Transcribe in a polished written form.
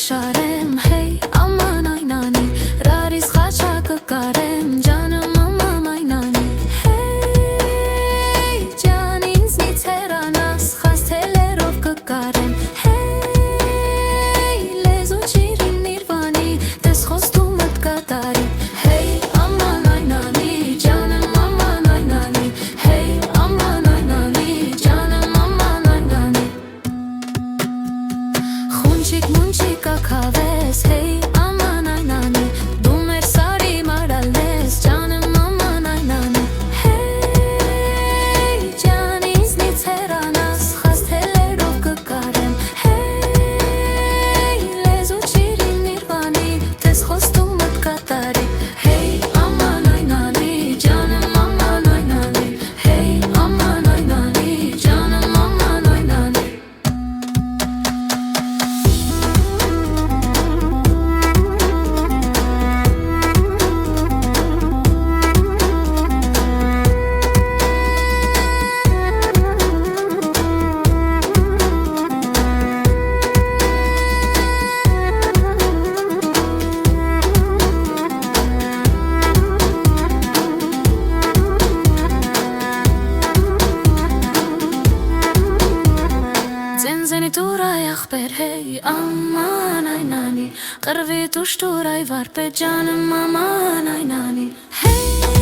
շարեմ, հեյ, աման այնանի, ռարիս խաչակը կարեմ, ջանım aman այնանի, հեյ, ջան ինձնից հեռանաս, խասթելերով կկարեմ, հեյ, լեզու ճիրին նիրվանի, տես խոստումըտ կատարի, հեյ, aman այնանի, ջանım aman այնանի, հեյ, aman այնանի, ջանım aman այնանի, խունջիկ մունջիկ ակավես, հեյ, aman այնանի, դու մեր սարի մարալ ես, ջանım aman այնանի, հեյ, ջան ինձնից հեռանաս, խասթելերով կկարեմ, հեյ, լեզու ճիրին նիրվանի, տես խոստումըտ կատարի, հեյ, aman այնանի, ջանım aman այնանի, հեյ, aman այնանի, ջանım aman այնանի, Ձենձենի տուրայ ախպեր, հեյ, aman այնանի, Կռվի տուշ տուրայ վարպետ, ջանım aman այնանի, հեյ